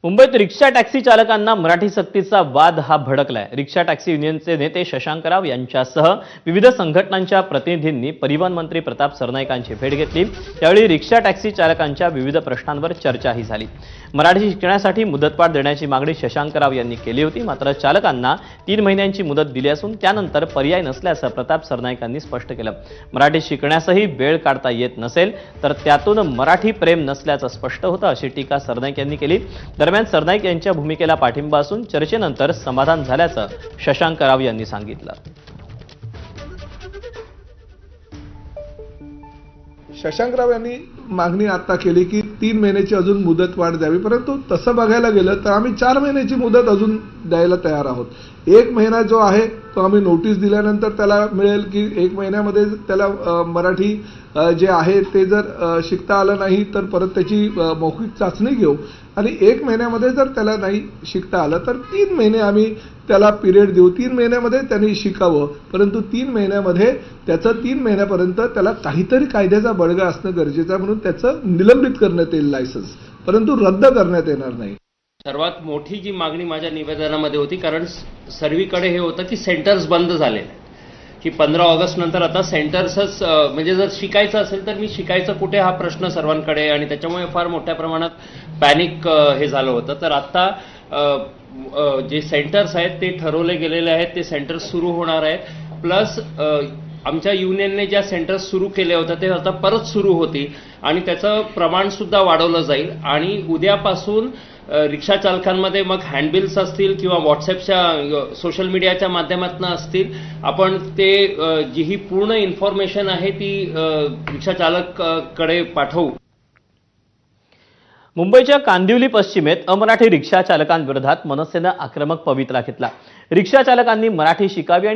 मुंबईत rickshaw taxi चालकांना मराठी सक्तीचा वाद हा भडकलाय। रिक्षा टॅक्सी युनियनचे नेते शशांकराव यांच्यासह विविध संघटनांच्या प्रतिनिधींनी परिवहन मंत्री प्रताप सरनाईकांची भेट घेतली। त्यावेळी रिक्षा टॅक्सी चालकांच्या विविध प्रश्नांवर चर्चाही झाली। मराठी शिकण्यासाठी मुदतवाढ देण्याची मागणी शशांकराव यांनी केली होती, मात्र चालकांना 3 महिन्यांची मुदत दिली असून त्यानंतर पर्याय नसल्याचं प्रताप सरनाईकांनी स्पष्ट केलं। मराठी शिकण्यासही वेळ काढता येत नसेल तर त्यातून मराठी प्रेम नसल्याचं स्पष्ट होतं, अशी टीका सरनाईक यांनी केली। दरम्यान सरनाईक यांच्या भूमिकेला पाठिंबा असून चर्चेनंतर समाधान झाल्याचं शशांकराव यांनी सांगितलं। शशांकराव यांनी मागणी आता केली की 3 महिन्याची अजून मुदत वाढ द्यावी, परंतु तसं बघायला गेलं तर आम्ही 4 महिन्याची मुदत अजून द्यायला तयार आहोत। 1 महिना जो आहे तो आम्ही नोटीस दिल्यानंतर त्याला मिळेल की 1 महिन्यामध्ये त्याला मराठी जे आहे ते जर शिकता आलं नाही तर परत त्याची मौखिक चाचणी घेऊ आणि 1 महिन्यामध्ये जर त्याला नाही शिकता आलं तर 3 महिने आम्ही त्याला पिरियड देऊ। 3 महिन्यामध्ये त्यांनी शिकावं, परंतु 3 महिन्यामध्ये त्याचं 3 महिन्यापर्यंत त्याला काहीतरी कायद्याचा बळगा असणं गरजेचं आहे, म्हणून त्याचं निलंबित करण्यात येईल लायसन्स, परंतु रद्द करण्यात येणार नाही। सर्वात मोठी जी मागणी माझ्या निवेदनामध्ये होती, कारण सर्वीकडे हे होतं की सेंटर्स बंद झाले, की 15 ऑगस्ट नंतर आता सेंटर्सच म्हणजे जर शिकायचं असेल तर मी शिकायचं कुठे हा प्रश्न सर्वांकडे, आणि त्याच्यामुळे फार मोठ्या प्रमाणात पॅनिक हे झालं होतं। तर आता जे सेंटर्स आहेत ते ठरवले गेलेले आहेत, ते सेंटर्स सुरू होणार आहेत। प्लस आमच्या युनियनने ज्या सेंटर्स सुरू केले होते ते आता परत सुरू होतील आणि त्याचं प्रमाण सुद्धा वाढवलं जाईल। आणि उद्यापासून रिक्षा चालकांमध्ये मग हँडबिल्स असतील किंवा व्हॉट्सअपच्या सोशल मीडियाच्या माध्यमातून असतील, आपण ते जी ही पूर्ण इन्फॉर्मेशन आहे ती रिक्षा चालकाकडे पाठवू। मुंबईच्या कांदिवली पश्चिमेत अमराठी रिक्षा चालकांविरोधात मनसेनं आक्रमक पवित्रा घेतला। रिक्षा चालकांनी मराठी शिकावी आणि